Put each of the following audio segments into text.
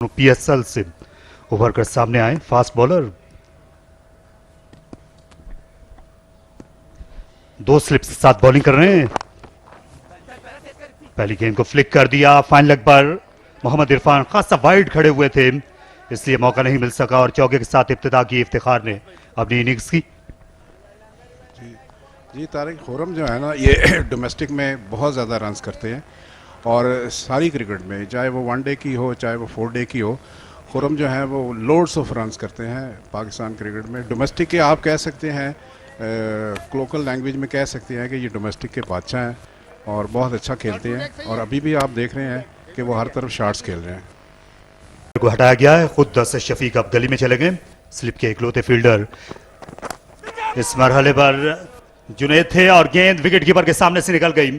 Lucknow PSL से उभर कर सामने आए फास्ट बॉलर। 2 स्लिप्स के साथ बॉलिंग कर रहे हैं। पहली गेंद को फ्लिक कर दिया फाइन लेग पर। मोहम्मद इरफान खासा वाइड खड़े हुए थे, इसलिए मौका नहीं मिल सका और चौके के साथ इब्तिदा की इफ्तिखार ने अपनी इनिंग्स की। जी तारिक खुर्रम जो है ना, ये डोमेस्टिक में बहुत ज़्यादा रन्स करते हैं और सारी क्रिकेट में, चाहे वो 1 डे की हो चाहे वो 4 डे की हो, खुर्रम जो है वो लोड्स ऑफ रन्स करते हैं पाकिस्तान क्रिकेट में। डोमेस्टिक के आप कह सकते हैं, लोकल लैंग्वेज में कह सकते हैं कि ये डोमेस्टिक के बादशाह हैं और बहुत अच्छा खेलते हैं। और अभी भी आप देख रहे हैं कि वो हर तरफ शॉट्स खेल रहे हैं। को हटाया गया है, खुद दस शफीक अब गली में चले गए। स्लिप के इकलौते फील्डर इस मरहले पर जुनैद थे और गेंद विकेट कीपर के सामने से निकल गई।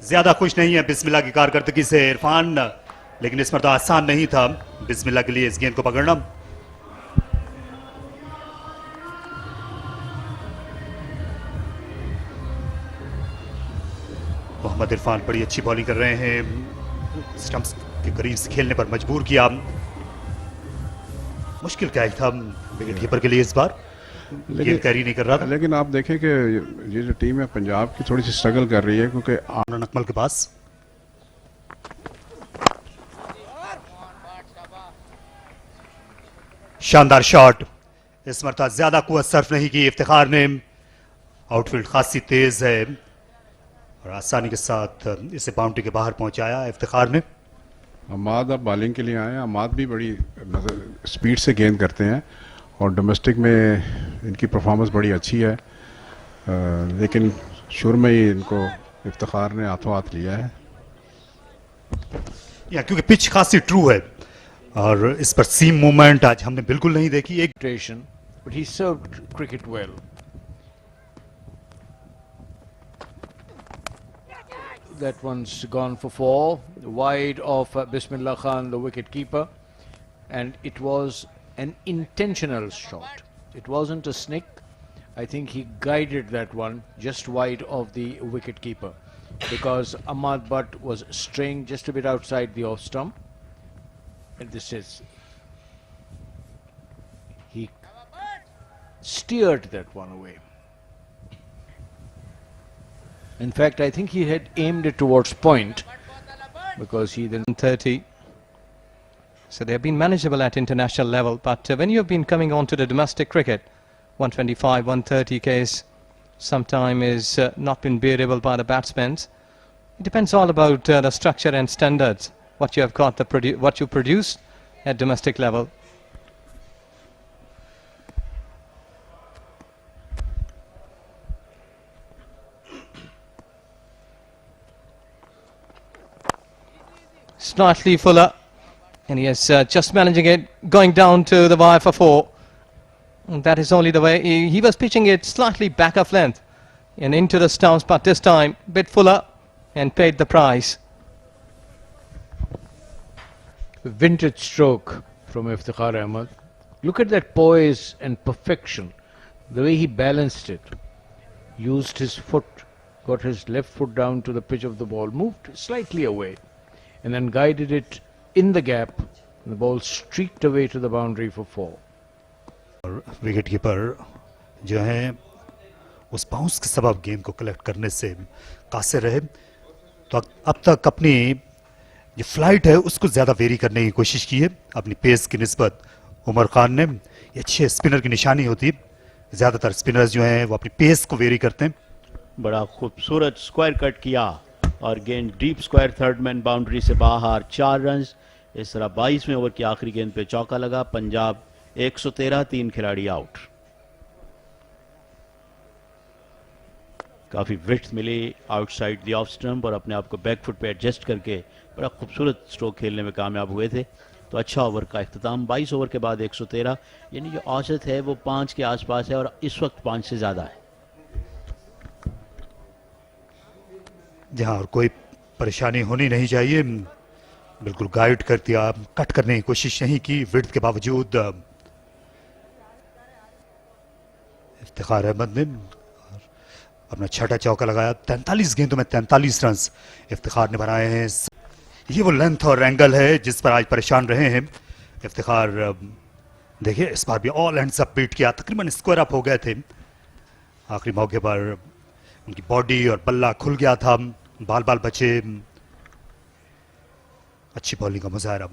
ज्यादा खुश नहीं है बिस्मिल्लाह की कारकर्दगी से इरफान, लेकिन इस पर तो आसान नहीं था बिस्मिल्लाह के लिए इस गेंद को पकड़ना। मोहम्मद इरफान बड़ी अच्छी बॉलिंग कर रहे हैं, स्टंप्स के करीब से खेलने पर मजबूर किया। मुश्किल क्या था विकेट कीपर के लिए इस बार, लेकिन कैरी नहीं कर रहा था। लेकिन आप देखें कि ये जो टीम है पंजाब की थोड़ी सी स्ट्रगल कर रही है, क्योंकि अकमल के पास शानदार शॉट, इस मरतबा ज्यादा कुव्वत सर्फ नहीं की इफ्तिखार ने। आउटफील्ड खासी तेज है और आसानी के साथ इसे बाउंड्री के बाहर पहुंचाया इफ्तिखार ने। अमाद अब बॉलिंग के लिए आए हैं। अमाद भी बड़ी स्पीड से गेंद करते हैं और डोमेस्टिक में इनकी परफॉर्मेंस बड़ी अच्छी है, लेकिन शुरू में ही इनको इफ्तिखार ने हाथों हाथ लिया है। या क्योंकि पिच खासी ट्रू है और इस पर सीम मूवमेंट आज हमने बिल्कुल नहीं देखी। एक but he served cricket well. That one's gone for 4, wide of Bismillah Khan, the wicket keeper, and it was an intentional shot. It wasn't a snick. I think he guided that one just wide of the wicket keeper, because Ahmad Butt was straying just a bit outside the off stump, and this is, he steered that one away. In fact, I think he had aimed it towards point, because he then 30. So they have been manageable at international level, but when you have been coming on to the domestic cricket, 125, 130 Ks sometime is not been bearable by the batsmen. It depends all about the structure and standards, what you have got, what you produce at domestic level. Slightly fuller, and he is just managing it, going down to the wire for 4. And that is only the way. He was pitching it slightly back of length and into the stumps, but this time a bit fuller and paid the price. vintage stroke from Iftikhar Ahmed. Look at that poise and perfection, the way he balanced it, used his foot, got his left foot down to the pitch of the ball, moved slightly away, and then guided it in the gap, and the ball streaked away to the boundary for 4. Wicket keeper जो है उस bounce के सबब game को collect करने से कासिर रहे, तो अब तक अपनी जो फ्लाइट है उसको ज़्यादा वेरी करने की कोशिश की है अपनी पेस की निस्बत उमर खान ने। ये अच्छे स्पिनर की निशानी होती है, ज़्यादातर स्पिनर्स जो हैं वो अपनी पेस को वेरी करते हैं। बड़ा खूबसूरत स्क्वायर कट किया और गेंद deep square third man boundary से बाहर, 4 रन। इस तरह 22वें ओवर की आखिरी गेंद पे चौका लगा। पंजाब 113, 3 खिलाड़ी आउट। काफी विड्थ मिली आउटसाइड द ऑफ स्टंप और अपने आप को बैक फुट पे एडजस्ट करके बड़ा खूबसूरत स्ट्रोक खेलने में कामयाब हुए थे। तो अच्छा ओवर का इख्तिताम, 22 ओवर के बाद 113, यानी जो औसत है वो 5 के आसपास है और इस वक्त 5 से ज्यादा है। जहां और कोई परेशानी होनी नहीं चाहिए, बिल्कुल गाइड कर दिया, कट करने की कोशिश नहीं की विड्थ के बावजूद। इफ्तिखार अहमद ने अपना छठा चौका लगाया। 43 गेंदों में 43 रन इफ्तिखार ने बनाए हैं। ये वो लेंथ और एंगल है जिस पर आज परेशान रहे हैं इफ्तिखार देखिए इस बार भी ऑल हैंड्स अप बीट किया, तकरीबन स्क्वायर अप हो गए थे। आखिरी मौके पर उनकी बॉडी और बल्ला खुल गया था, बाल बाल बचे। अच्छी बॉलिंग का मुजाहरा।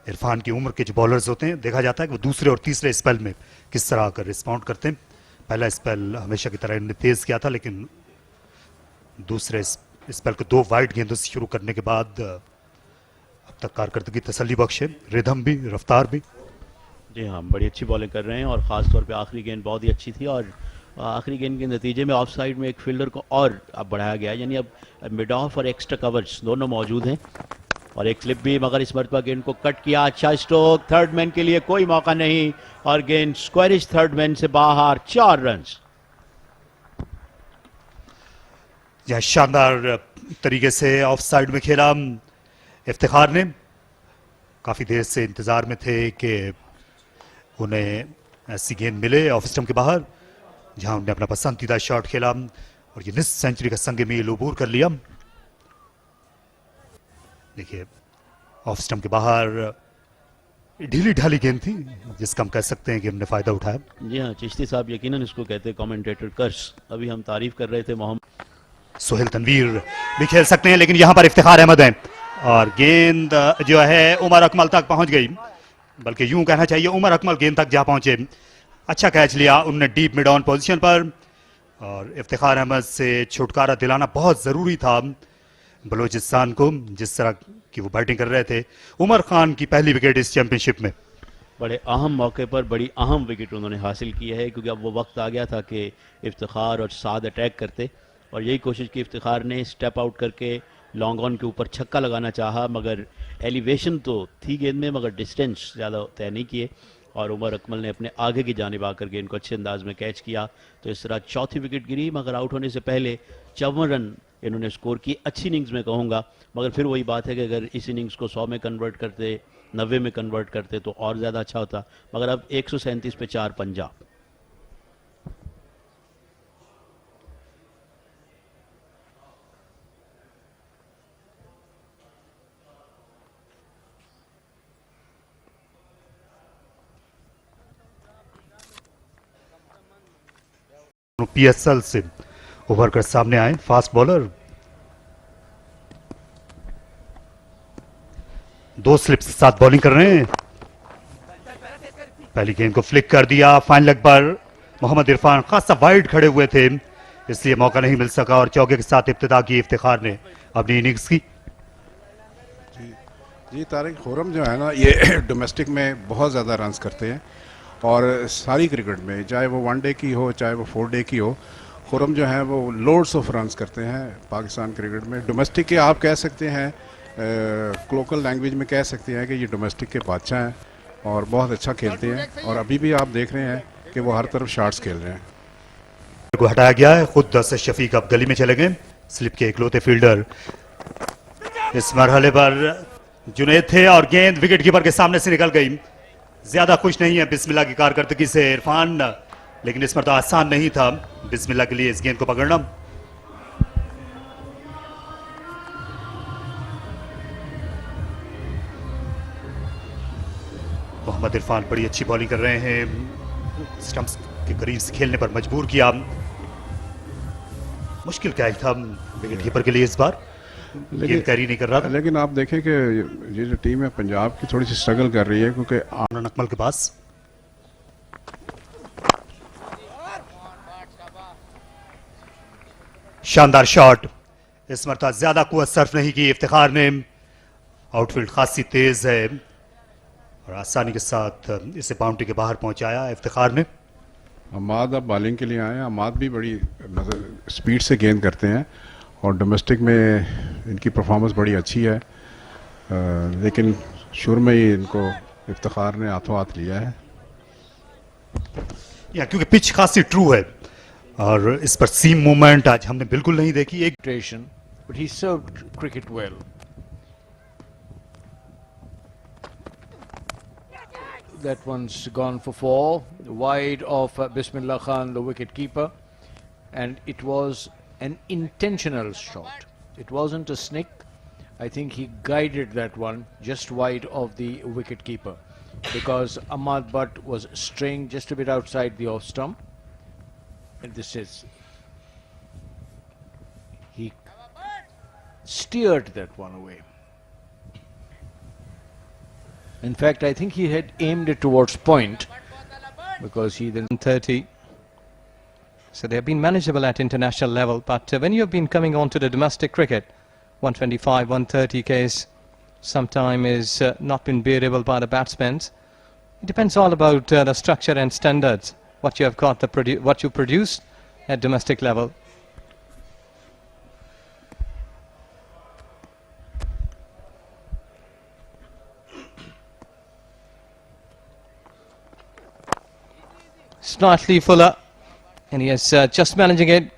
इरफान की उम्र के जो बॉलर्स होते हैं देखा जाता है कि वो दूसरे और तीसरे स्पेल में किस तरह आकर रिस्पॉन्ड करते हैं। पहला स्पेल हमेशा की तरह इन्होंने तेज किया था, लेकिन दूसरे स्पेल को 2 वाइड गेंदों से शुरू करने के बाद अब तक कारकर्दगी तसल्ली बख्श है, रिदम भी, रफ्तार भी। जी हाँ, बड़ी अच्छी बॉलिंग कर रहे हैं और ख़ास तौर पे आखिरी गेंद बहुत ही अच्छी थी और आखिरी गेंद के नतीजे में ऑफ साइड में एक फील्डर को और अब बढ़ाया गया है, यानी अब मिड ऑफ और एक्स्ट्रा कवर्स दोनों मौजूद हैं और एक स्लिप भी, मगर इस मरतबा गेंद को कट किया। अच्छा स्ट्रोक, थर्ड मैन के लिए कोई मौका नहीं और गेंद स्क्वायरिश थर्ड मैन से बाहर, 4 रन्स। यह शानदार तरीके से ऑफ साइड में खेला इफ्तिखार ने। काफ़ी देर से इंतज़ार में थे कि उन्हें ऐसी गेंद मिले ऑफ स्टंप के बाहर जहां उन्होंने अपना पसंदीदा शॉट खेला और ये निस्फ सेंचुरी का संग मील अबूर कर लिया। देखिए ऑफ स्टंप के बाहर ढीली ढाली गेंद थी जिसका हम कह सकते हैं कि हमने फ़ायदा उठाया। जी हाँ, चिश्ती साहब यकीनन इसको कहते हैं कमेंटेटर कर्स। अभी हम तारीफ कर रहे थे मोहम्मद सोहेल तनवीर भी खेल सकते हैं, लेकिन यहां पर इफ्तिखार अहमद हैं और गेंद जो है उमर अकमल तक पहुंच गई, बल्कि यूं कहना चाहिए उमर अकमल गेंद तक जा पहुंचे। अच्छा कैच लिया उन्होंने डीप मिड ऑन पोजीशन पर और इफ्तिखार अहमद से छुटकारा दिलाना बहुत ज़रूरी था बलूचिस्तान को, जिस तरह की वो बैटिंग कर रहे थे। उमर खान की पहली विकेट इस चैंपियनशिप में। बड़े अहम मौके पर बड़ी अहम विकेट उन्होंने हासिल की है, क्योंकि अब वो वक्त आ गया था कि इफ्तिखार और साद अटैक करते और यही कोशिश की इफ्तिखार ने, स्टेप आउट करके लॉन्ग ऑन के ऊपर छक्का लगाना चाहा, मगर एलिवेशन तो थी गेंद में मगर डिस्टेंस ज़्यादा तय नहीं किए और उमर अकमल ने अपने आगे की जानिब आकर गेंद को अच्छे अंदाज में कैच किया। तो इस तरह चौथी विकेट गिरी, मगर आउट होने से पहले 54 रन इन्होंने स्कोर की। अच्छी इनिंग्स में कहूँगा, मगर फिर वही बात है कि अगर इस इनिंग्स को 100 में कन्वर्ट करते, 90 में कन्वर्ट करते तो और ज़्यादा अच्छा होता, मगर अब 137 पे 4 पंजाब। पीएसएल से उभर कर सामने आए फास्ट बॉलर। 2 स्लिप्स के साथ बॉलिंग कर रहे हैं। पहली गेंद को फ्लिक कर दिया, फाइन लेग पर मोहम्मद इरफान खासा वाइड खड़े हुए थे, इसलिए मौका नहीं मिल सका और चौके के साथ इब्तिदा की इफ्तिखार ने अपनी इनिंग्स की। जी तारिक, खुरम जो है ना ये डोमेस्टिक में बहुत ज़्यादा रन्स करते हैं और सारी क्रिकेट में, चाहे वो 1 डे की हो चाहे वो 4 डे की हो, खुरम जो है वो लोड्स ऑफ रन्स करते हैं पाकिस्तान क्रिकेट में। डोमेस्टिक के आप कह सकते हैं, लोकल लैंग्वेज में कह सकते हैं कि ये डोमेस्टिक के बादशाह हैं और बहुत अच्छा खेलते हैं और अभी भी आप देख रहे हैं कि वो हर तरफ शॉट्स खेल रहे हैं। को हटाया गया है, खुद दस शफीक अब गली में चले गए। स्लिप के इकलौते फील्डर इस मरहले पर जुनैद थे और गेंद विकेट कीपर के सामने से निकल गई। ज्यादा खुश नहीं है बिस्मिल्लाह की कारकर्दगी से इरफान, लेकिन इस पर तो आसान नहीं था बिस्मिल्लाह के लिए इस गेंद को पकड़ना। मोहम्मद इरफान बड़ी अच्छी बॉलिंग कर रहे हैं, स्टंप्स के करीब से खेलने पर मजबूर किया। मुश्किल कैच था विकेट कीपर के लिए इस बार, गेंद कैरी नहीं कर रहा था। लेकिन आप देखें कि ये जो टीम है पंजाब की थोड़ी सी स्ट्रगल कर रही है, क्योंकि अकमल के पास शानदार शॉट, इस मरतबा ज्यादा कुव्वत सर्फ नहीं की इफ्तिखार ने। आउटफील्ड खासी तेज है और आसानी के साथ इसे बाउंड्री के बाहर पहुंचाया इफ्तिखार ने। अमाद अब बॉलिंग के लिए आए हैं। अमाद भी बड़ी स्पीड से गेंद करते हैं और डोमेस्टिक में इनकी परफॉर्मेंस बड़ी अच्छी है, लेकिन शुरू में ही इनको इफ्तिखार ने हाथों हाथ लिया है। क्योंकि पिच खासी ट्रू है और इस पर सीम मूवमेंट आज हमने बिल्कुल नहीं देखी। एक but he served cricket well. That one's gone for 4, wide of Bismillah Khan, the wicket keeper, and it was an intentional shot. It wasn't a snick. I think he guided that one just wide of the wicket keeper, because Ahmad Butt was straying just a bit outside the off stump. And this is, he steered that one away. In fact, I think he had aimed it towards point, because he then 30. So they have been manageable at international level, but when you have been coming on to the domestic cricket, 125, 130 Ks sometime is not been bearable by the batsmen. It depends all about the structure and standards, what you have got, what you produce at domestic level. Slightly fuller, and he is just managing it.